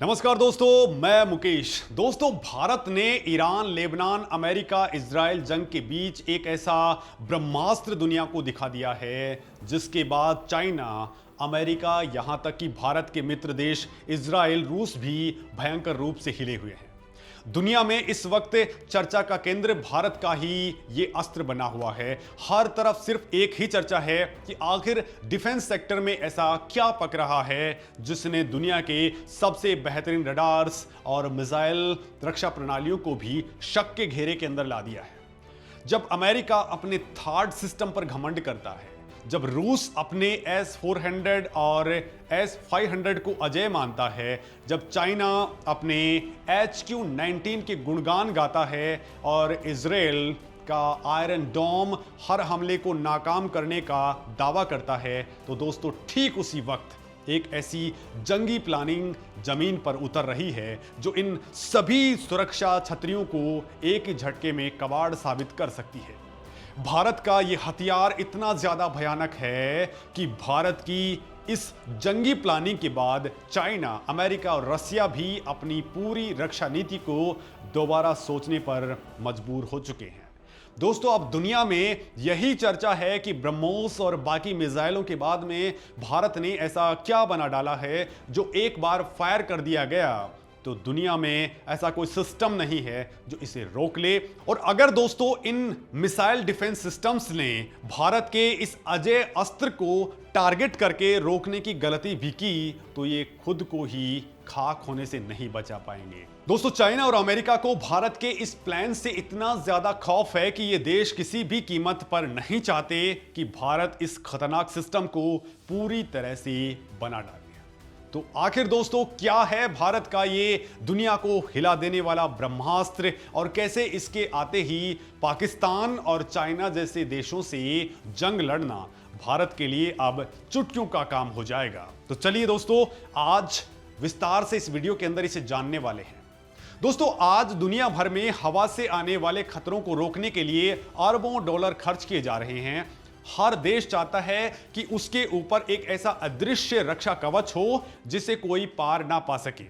नमस्कार दोस्तों, मैं मुकेश। दोस्तों, भारत ने ईरान, लेबनान, अमेरिका, इजराइल जंग के बीच एक ऐसा ब्रह्मास्त्र दुनिया को दिखा दिया है जिसके बाद चाइना, अमेरिका, यहां तक कि भारत के मित्र देश इजराइल, रूस भी भयंकर रूप से हिले हुए हैं। दुनिया में इस वक्त चर्चा का केंद्र भारत का ही ये अस्त्र बना हुआ है। हर तरफ सिर्फ एक ही चर्चा है कि आखिर डिफेंस सेक्टर में ऐसा क्या पक रहा है जिसने दुनिया के सबसे बेहतरीन रडार्स और मिसाइल रक्षा प्रणालियों को भी शक के घेरे के अंदर ला दिया है। जब अमेरिका अपने थार्ड सिस्टम पर घमंड करता है, जब रूस अपने S-400 और S-500 को अजेय मानता है, जब चाइना अपने HQ-19 के गुणगान गाता है और इजराइल का आयरन डोम हर हमले को नाकाम करने का दावा करता है, तो दोस्तों ठीक उसी वक्त एक ऐसी जंगी प्लानिंग जमीन पर उतर रही है जो इन सभी सुरक्षा छतरियों को एक ही झटके में कबाड़ साबित कर सकती है। भारत का यह हथियार इतना ज्यादा भयानक है कि भारत की इस जंगी प्लानिंग के बाद चाइना, अमेरिका और रसिया भी अपनी पूरी रक्षा नीति को दोबारा सोचने पर मजबूर हो चुके हैं। दोस्तों, अब दुनिया में यही चर्चा है कि ब्रह्मोस और बाकी मिसाइलों के बाद में भारत ने ऐसा क्या बना डाला है जो एक बार फायर कर दिया गया तो दुनिया में ऐसा कोई सिस्टम नहीं है जो इसे रोक ले। और अगर दोस्तों इन मिसाइल डिफेंस सिस्टम्स ने भारत के इस अजेय अस्त्र को टारगेट करके रोकने की गलती भी की तो ये खुद को ही खाक होने से नहीं बचा पाएंगे। दोस्तों, चाइना और अमेरिका को भारत के इस प्लान से इतना ज्यादा खौफ है कि ये देश किसी भी कीमत पर नहीं चाहते कि भारत इस खतरनाक सिस्टम को पूरी तरह से बना डाले। तो आखिर दोस्तों क्या है भारत का ये दुनिया को हिला देने वाला ब्रह्मास्त्र और कैसे इसके आते ही पाकिस्तान और चाइना जैसे देशों से जंग लड़ना भारत के लिए अब चुटकियों का काम हो जाएगा। तो चलिए दोस्तों, आज विस्तार से इस वीडियो के अंदर इसे जानने वाले हैं। दोस्तों, आज दुनिया भर में हवा से आने वाले खतरों को रोकने के लिए अरबों डॉलर खर्च किए जा रहे हैं। हर देश चाहता है कि उसके ऊपर एक ऐसा अदृश्य रक्षा कवच हो जिसे कोई पार ना पा सके।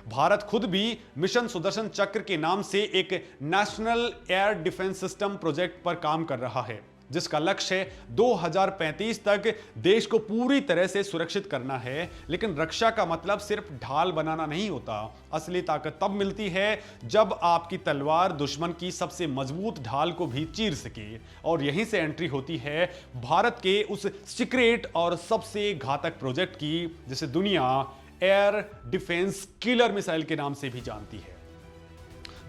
भारत खुद भी मिशन सुदर्शन चक्र के नाम से एक national air defence system project पर काम कर रहा है जिसका लक्ष्य 2035 तक देश को पूरी तरह से सुरक्षित करना है। लेकिन रक्षा का मतलब सिर्फ ढाल बनाना नहीं होता। असली ताकत तब मिलती है जब आपकी तलवार दुश्मन की सबसे मजबूत ढाल को भी चीर सके। और यहीं से एंट्री होती है भारत के उस सीक्रेट और सबसे घातक प्रोजेक्ट की जिसे दुनिया एयर डिफेंस किलर मिसाइल के नाम से भी जानती है।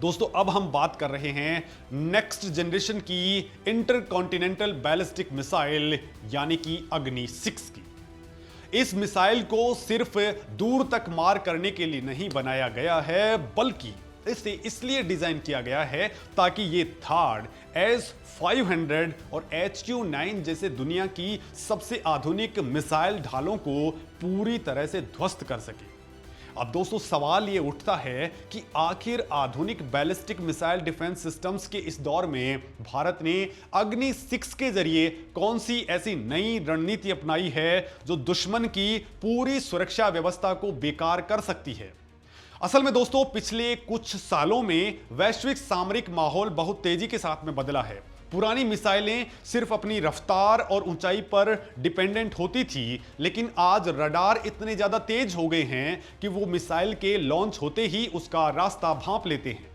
दोस्तों, अब हम बात कर रहे हैं नेक्स्ट जनरेशन की इंटरकॉन्टिनेंटल बैलिस्टिक मिसाइल यानी कि अग्नि 6 की। इस मिसाइल को सिर्फ दूर तक मार करने के लिए नहीं बनाया गया है बल्कि इसे इसलिए डिजाइन किया गया है ताकि ये थार्ड S-500 और HQ-9 जैसे दुनिया की सबसे आधुनिक मिसाइल ढालों को पूरी तरह से ध्वस्त कर सके। अब दोस्तों सवाल ये उठता है कि आखिर आधुनिक बैलिस्टिक मिसाइल डिफेंस सिस्टम्स के इस दौर में भारत ने अग्नि 6 के जरिए कौन सी ऐसी नई रणनीति अपनाई है जो दुश्मन की पूरी सुरक्षा व्यवस्था को बेकार कर सकती है। असल में दोस्तों पिछले कुछ सालों में वैश्विक सामरिक माहौल बहुत तेजी के साथ में बदला है। पुरानी मिसाइलें सिर्फ अपनी रफ्तार और ऊंचाई पर डिपेंडेंट होती थी, लेकिन आज रडार इतने ज्यादा तेज हो गए हैं कि वो मिसाइल के लॉन्च होते ही उसका रास्ता भांप लेते हैं।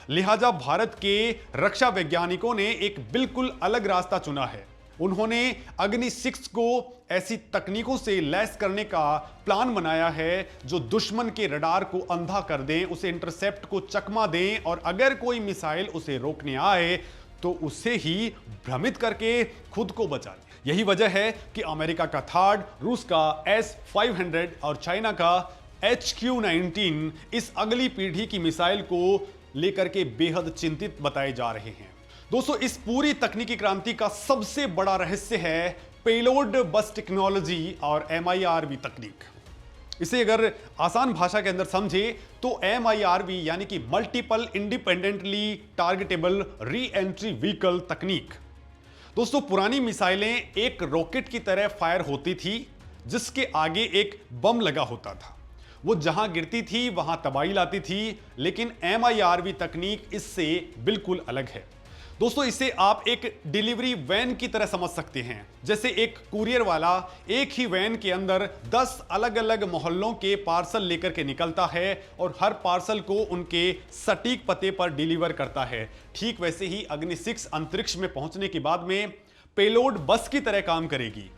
लिहाजा भारत के रक्षा वैज्ञानिकों ने एक बिल्कुल अलग रास्ता चुना है। उन्होंने अग्नि 6 को ऐसी तकनीकों से लैस करने का प्लान बनाया है जो दुश्मन के रडार को अंधा कर दें, उसे इंटरसेप्ट को चकमा दें और अगर कोई मिसाइल उसे रोकने आए तो उसे ही भ्रमित करके खुद को बचा ले। यही वजह है कि अमेरिका का थार्ड, रूस का S-500 और चाइना का HQ-19 इस अगली पीढ़ी की मिसाइल को लेकर के बेहद चिंतित बताए जा रहे हैं। दोस्तों, इस पूरी तकनीकी क्रांति का सबसे बड़ा रहस्य है पेलोड बस टेक्नोलॉजी और MIRV तकनीक। इसे अगर आसान भाषा के अंदर समझे तो MIRV यानी कि multiple independently targetable re entry vehicle तकनीक। दोस्तों, पुरानी मिसाइलें एक रॉकेट की तरह फायर होती थी जिसके आगे एक बम लगा होता था। वो जहां गिरती थी वहां तबाही लाती थी, लेकिन MIRV तकनीक इससे बिल्कुल अलग है। दोस्तों, इसे आप एक डिलीवरी वैन की तरह समझ सकते हैं। जैसे एक कुरियर वाला एक ही वैन के अंदर 10 अलग अलग मोहल्लों के पार्सल लेकर के निकलता है और हर पार्सल को उनके सटीक पते पर डिलीवर करता है, ठीक वैसे ही अग्नि 6 अंतरिक्ष में पहुंचने के बाद में पेलोड बस की तरह काम करेगी।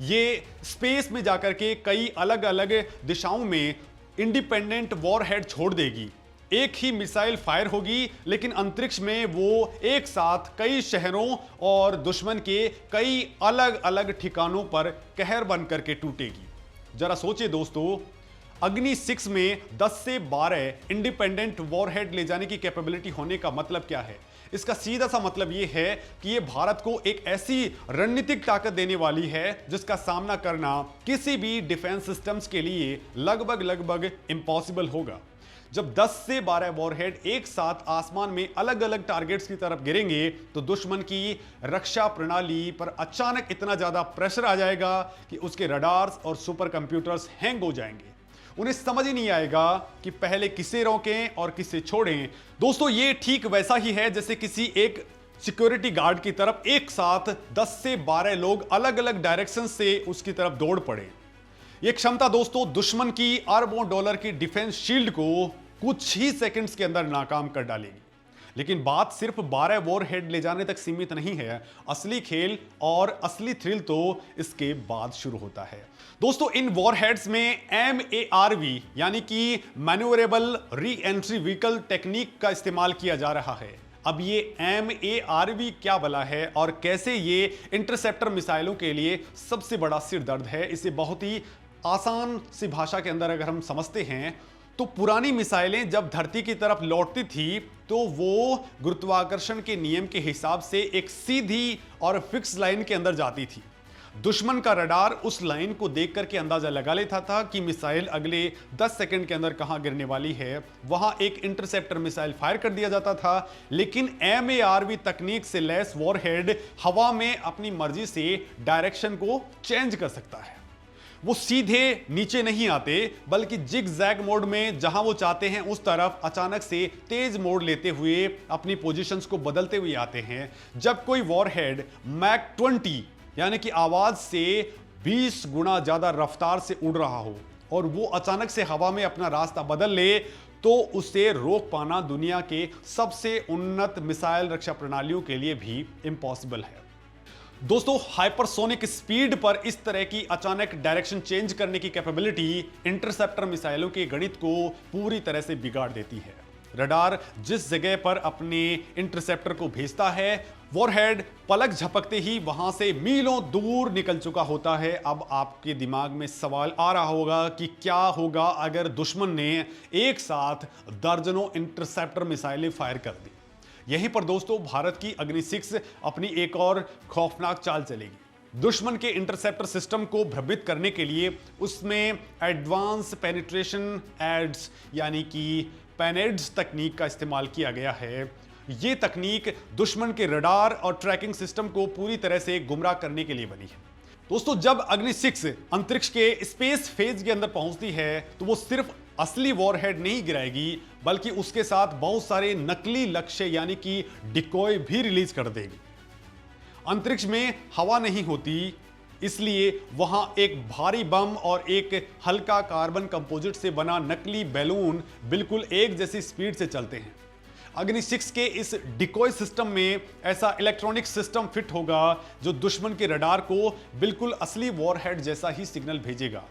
ये स्पेस में जाकर के कई अलग अलग दिशाओं में इंडिपेंडेंट वॉरहेड छोड़ देगी। एक ही मिसाइल फायर होगी, लेकिन अंतरिक्ष में वो एक साथ कई शहरों और दुश्मन के कई अलग अलग ठिकानों पर कहर बन करके टूटेगी। जरा सोचिए दोस्तों, अग्नि 6 में 10 से 12 इंडिपेंडेंट वॉरहेड ले जाने की कैपेबिलिटी होने का मतलब क्या है? इसका सीधा सा मतलब यह है कि यह भारत को एक ऐसी रणनीतिक ताकत देने वाली है जिसका सामना करना किसी भी डिफेंस सिस्टम्स के लिए लगभग इम्पॉसिबल होगा। जब 10 से 12 वॉरहेड एक साथ आसमान में अलग अलग टारगेट्स की तरफ गिरेंगे तो दुश्मन की रक्षा प्रणाली पर अचानक इतना ज्यादा प्रेशर आ जाएगा कि उसके रडार्स और सुपर कंप्यूटर्स हैंग हो जाएंगे। उन्हें समझ ही नहीं आएगा कि पहले किसे रोकें और किसे छोड़ें। दोस्तों, ये ठीक वैसा ही है जैसे किसी एक सिक्योरिटी गार्ड की तरफ एक साथ 10 से 12 लोग अलग अलग डायरेक्शन से उसकी तरफ दौड़ पड़े। यह क्षमता दोस्तों दुश्मन की अरबों डॉलर की डिफेंस शील्ड को कुछ ही सेकंड्स के अंदर नाकाम कर डालेगी। लेकिन बात सिर्फ 12 वॉरहेड ले जाने तक सीमित नहीं है। असली खेल और असली थ्रिल तो इसके बाद शुरू होता है। दोस्तों, इन वॉरहेड्स में MARV यानी कि manoeuvrable re entry vehicle technique का इस्तेमाल किया जा रहा है। अब ये MARV क्या भला है और कैसे ये इंटरसेप्टर मिसाइलों के लिए सबसे बड़ा सिरदर्द है, इसे बहुत ही आसान सी भाषा के अंदर अगर हम समझते हैं तो पुरानी मिसाइलें जब धरती की तरफ लौटती थी तो वो गुरुत्वाकर्षण के नियम के हिसाब से एक सीधी और फिक्स लाइन के अंदर जाती थी। दुश्मन का रडार उस लाइन को देख करके अंदाजा लगा लेता था कि मिसाइल अगले 10 सेकंड के अंदर कहां गिरने वाली है। वहां एक इंटरसेप्टर मिसाइल फायर कर दिया जाता था। लेकिन MARV तकनीक से लैस वॉरहेड हवा में अपनी मर्जी से डायरेक्शन को चेंज कर सकता है। वो सीधे नीचे नहीं आते बल्कि जिग जैग मोड में जहां वो चाहते हैं उस तरफ अचानक से तेज मोड़ लेते हुए अपनी पोजीशंस को बदलते हुए आते हैं। जब कोई वॉरहेड मैक 20 यानी कि आवाज से 20 गुना ज्यादा रफ्तार से उड़ रहा हो और वो अचानक से हवा में अपना रास्ता बदल ले तो उसे रोक पाना दुनिया के सबसे उन्नत मिसाइल रक्षा प्रणालियों के लिए भी इम्पॉसिबल है। दोस्तों, हाइपरसोनिक स्पीड पर इस तरह की अचानक डायरेक्शन चेंज करने की कैपेबिलिटी इंटरसेप्टर मिसाइलों के गणित को पूरी तरह से बिगाड़ देती है। रडार जिस जगह पर अपने इंटरसेप्टर को भेजता है, वॉरहेड पलक झपकते ही वहां से मीलों दूर निकल चुका होता है। अब आपके दिमाग में सवाल आ रहा होगा कि क्या होगा अगर दुश्मन ने एक साथ दर्जनों इंटरसेप्टर मिसाइलें फायर कर दी। यहीं पर दोस्तों भारत की अग्नि 6 अपनी एक और खौफनाक चाल चलेगी। दुश्मन के इंटरसेप्टर सिस्टम को भ्रमित करने के लिए उसमें एडवांस पेनिट्रेशन एड्स यानी कि पेनेड्स तकनीक का इस्तेमाल किया गया है। यह तकनीक दुश्मन के रडार और ट्रैकिंग सिस्टम को पूरी तरह से गुमराह करने के लिए बनी है। दोस्तों, जब अग्नि 6 अंतरिक्ष के स्पेस फेज के अंदर पहुंचती है तो वो सिर्फ असली वॉरहेड नहीं गिराएगी बल्कि उसके साथ बहुत सारे नकली लक्ष्य यानी कि डिकॉय भी रिलीज कर देगी। अंतरिक्ष में हवा नहीं होती, इसलिए वहां एक भारी बम और एक हल्का कार्बन कंपोजिट से बना नकली बैलून बिल्कुल एक जैसी स्पीड से चलते हैं। अग्नि 6 के इस डिकॉय सिस्टम में ऐसा इलेक्ट्रॉनिक सिस्टम फिट होगा जो दुश्मन के रडार को बिल्कुल असली वॉरहेड जैसा ही सिग्नल भेजेगा।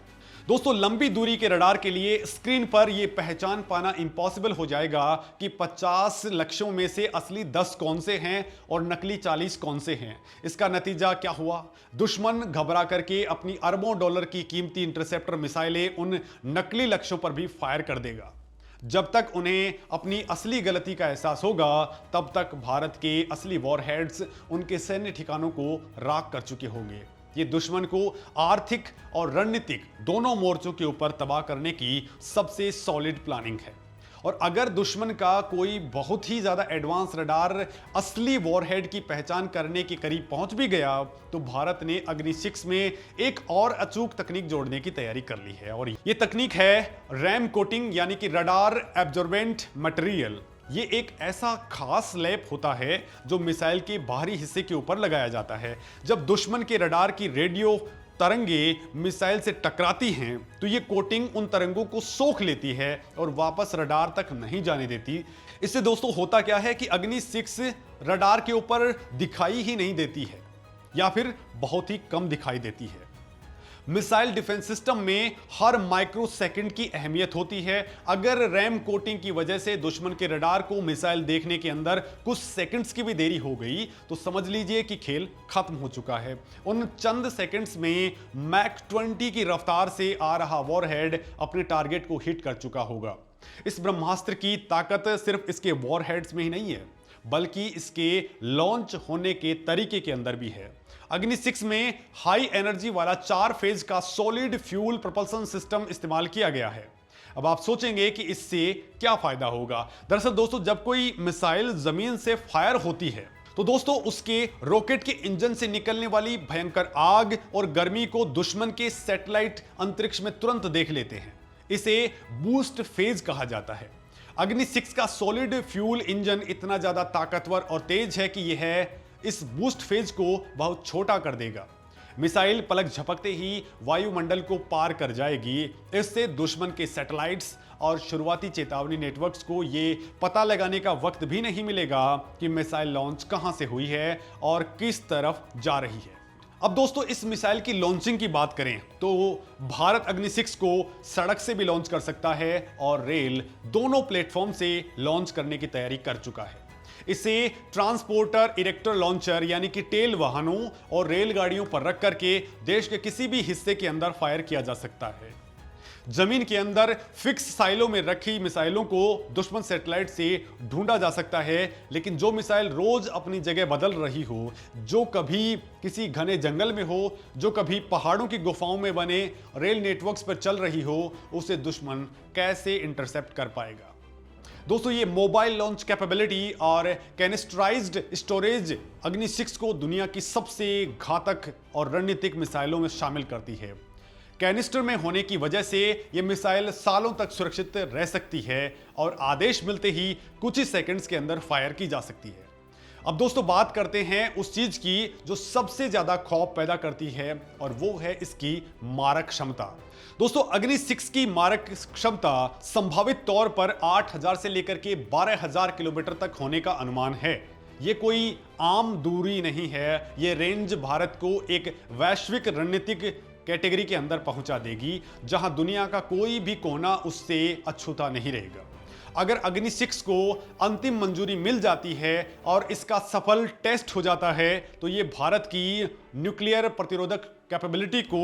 दोस्तों, लंबी दूरी के रडार के लिए स्क्रीन पर यह पहचान पाना इंपॉसिबल हो जाएगा कि 50 लक्ष्यों में से असली 10 कौन से हैं और नकली 40 कौन से हैं। इसका नतीजा क्या हुआ? दुश्मन घबरा करके अपनी अरबों डॉलर की कीमती इंटरसेप्टर मिसाइलें उन नकली लक्ष्यों पर भी फायर कर देगा। जब तक उन्हें अपनी असली गलती का एहसास होगा तब तक भारत के असली वॉरहेड्स उनके सैन्य ठिकानों को राख कर चुके होंगे। ये दुश्मन को आर्थिक और रणनीतिक दोनों मोर्चों के ऊपर तबाह करने की सबसे सॉलिड प्लानिंग है। और अगर दुश्मन का कोई बहुत ही ज्यादा एडवांस रडार असली वॉरहेड की पहचान करने के करीब पहुंच भी गया तो भारत ने अग्नि 6 में एक और अचूक तकनीक जोड़ने की तैयारी कर ली है और ये तकनीक है रैम कोटिंग यानी कि रडार एब्जॉर्बेंट मटेरियल। ये एक ऐसा खास लेप होता है जो मिसाइल के बाहरी हिस्से के ऊपर लगाया जाता है। जब दुश्मन के रडार की रेडियो तरंगे मिसाइल से टकराती हैं तो ये कोटिंग उन तरंगों को सोख लेती है और वापस रडार तक नहीं जाने देती। इससे दोस्तों होता क्या है कि अग्नि 6 रडार के ऊपर दिखाई ही नहीं देती है या फिर बहुत ही कम दिखाई देती है। मिसाइल डिफेंस सिस्टम में हर माइक्रो सेकंड की अहमियत होती है। अगर रैम कोटिंग की वजह से दुश्मन के रडार को मिसाइल देखने के अंदर कुछ सेकंड्स की भी देरी हो गई तो समझ लीजिए कि खेल खत्म हो चुका है। उन चंद सेकंड्स में मैक 20 की रफ्तार से आ रहा वॉरहेड अपने टारगेट को हिट कर चुका होगा। इस ब्रह्मास्त्र की ताकत सिर्फ इसके वॉरहेड्स में ही नहीं है बल्कि इसके लॉन्च होने के तरीके के अंदर भी है। अग्नि 6 में हाई एनर्जी वाला 4 फेज का सॉलिड फ्यूल प्रोपल्सन सिस्टम इस्तेमाल किया गया है। अब आप सोचेंगे कि इससे क्या फायदा होगा। दरअसल दोस्तों जब कोई मिसाइल जमीन से फायर होती है तो दोस्तों उसके रॉकेट के इंजन से निकलने वाली भयंकर आग और गर्मी को दुश्मन के सैटेलाइट अंतरिक्ष में तुरंत देख लेते हैं। इसे बूस्ट फेज कहा जाता है। अग्नि 6 का सॉलिड फ्यूल इंजन इतना ज्यादा ताकतवर और तेज है कि यह इस बूस्ट फेज को बहुत छोटा कर देगा। मिसाइल पलक झपकते ही वायुमंडल को पार कर जाएगी। इससे दुश्मन के सैटेलाइट्स और शुरुआती चेतावनी नेटवर्क्स को यह पता लगाने का वक्त भी नहीं मिलेगा कि मिसाइल लॉन्च कहां से हुई है और किस तरफ जा रही है। अब दोस्तों इस मिसाइल की लॉन्चिंग की बात करें तो भारत अग्नि 6 को सड़क से भी लॉन्च कर सकता है और रेल दोनों प्लेटफॉर्म से लॉन्च करने की तैयारी कर चुका है। इसे ट्रांसपोर्टर इरेक्टर लॉन्चर यानी कि टेल वाहनों और रेलगाड़ियों पर रख करके देश के किसी भी हिस्से के अंदर फायर किया जा सकता है। जमीन के अंदर फिक्स साइलों में रखी मिसाइलों को दुश्मन सैटेलाइट से ढूंढा जा सकता है, लेकिन जो मिसाइल रोज अपनी जगह बदल रही हो, जो कभी किसी घने जंगल में हो, जो कभी पहाड़ों की गुफाओं में बने रेल नेटवर्क्स पर चल रही हो, उसे दुश्मन कैसे इंटरसेप्ट कर पाएगा। दोस्तों ये मोबाइल लॉन्च कैपेबिलिटी और कैनिस्टराइज्ड स्टोरेज अग्नि 6 को दुनिया की सबसे घातक और रणनीतिक मिसाइलों में शामिल करती है। कैनिस्टर में होने की वजह से यह मिसाइल सालों तक सुरक्षित रह सकती है और आदेश मिलते ही कुछ ही सेकंड्स के अंदर फायर की जा सकती है। अब दोस्तों बात करते हैं उस चीज की जो सबसे ज्यादा खौफ पैदा करती है और वो है इसकी मारक क्षमता। दोस्तों अग्नि 6 की मारक क्षमता संभावित तौर पर 8000 से लेकर के 12000 किलोमीटर तक होने का अनुमान है। यह कोई आम दूरी नहीं है, यह रेंज भारत को एक वैश्विक रणनीतिक कैटेगरी के अंदर पहुंचा देगी जहां दुनिया का कोई भी कोना उससे अछूता नहीं रहेगा। अगर अग्नि 6 को अंतिम मंजूरी मिल जाती है और इसका सफल टेस्ट हो जाता है तो यह भारत की न्यूक्लियर प्रतिरोधक कैपेबिलिटी को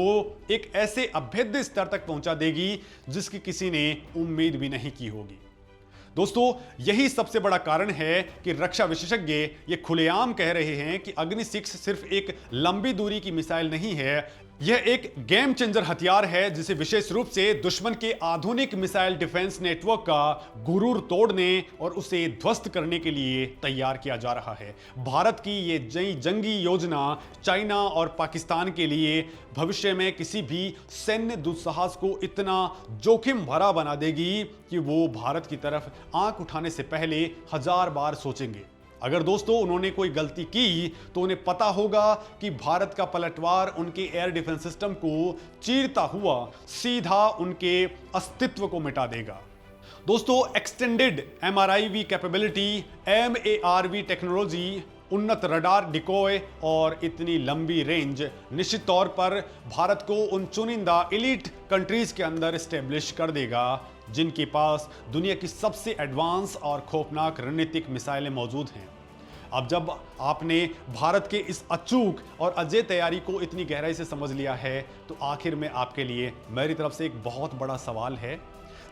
एक ऐसे अभेद्य स्तर तक पहुंचा देगी जिसकी किसी ने उम्मीद भी नहीं की होगी। दोस्तों यही सबसे बड़ा कारण है कि रक्षा विशेषज्ञ ये खुलेआम कह रहे हैं कि अग्नि 6 सिर्फ एक लंबी दूरी की मिसाइल नहीं है, यह एक गेम चेंजर हथियार है जिसे विशेष रूप से दुश्मन के आधुनिक मिसाइल डिफेंस नेटवर्क का गुरूर तोड़ने और उसे ध्वस्त करने के लिए तैयार किया जा रहा है। भारत की यह जंगी योजना चाइना और पाकिस्तान के लिए भविष्य में किसी भी सैन्य दुस्साहस को इतना जोखिम भरा बना देगी कि वो भारत की तरफ आंख उठाने से पहले 1000 बार सोचेंगे। अगर दोस्तों उन्होंने कोई गलती की तो उन्हें पता होगा कि भारत का पलटवार उनके एयर डिफेंस सिस्टम को चीरता हुआ सीधा उनके अस्तित्व को मिटा देगा। दोस्तों extended MRIV capability, MARV technology, उन्नत रडार डिकॉय और इतनी लंबी रेंज निश्चित तौर पर भारत को उन चुनिंदा एलीट कंट्रीज के अंदर स्टेब्लिश कर देगा जिनके पास दुनिया की सबसे एडवांस और खौफनाक रणनीतिक मिसाइलें मौजूद हैं। अब जब आपने भारत के इस अचूक और अजय तैयारी को इतनी गहराई से समझ लिया है तो आखिर में आपके लिए मेरी तरफ से एक बहुत बड़ा सवाल है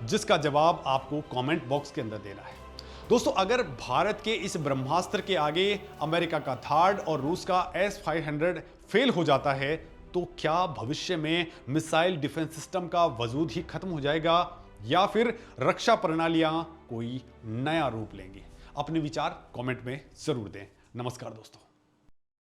जिसका जवाब आपको कमेंट बॉक्स के अंदर देना है। दोस्तों अगर भारत के इस ब्रह्मास्त्र के आगे अमेरिका का थार्ड और रूस का S-500 फेल हो जाता है तो क्या भविष्य में मिसाइल डिफेंस सिस्टम का वजूद ही खत्म हो जाएगा या फिर रक्षा प्रणालियां कोई नया रूप लेंगी? अपने विचार कमेंट में जरूर दें। नमस्कार दोस्तों।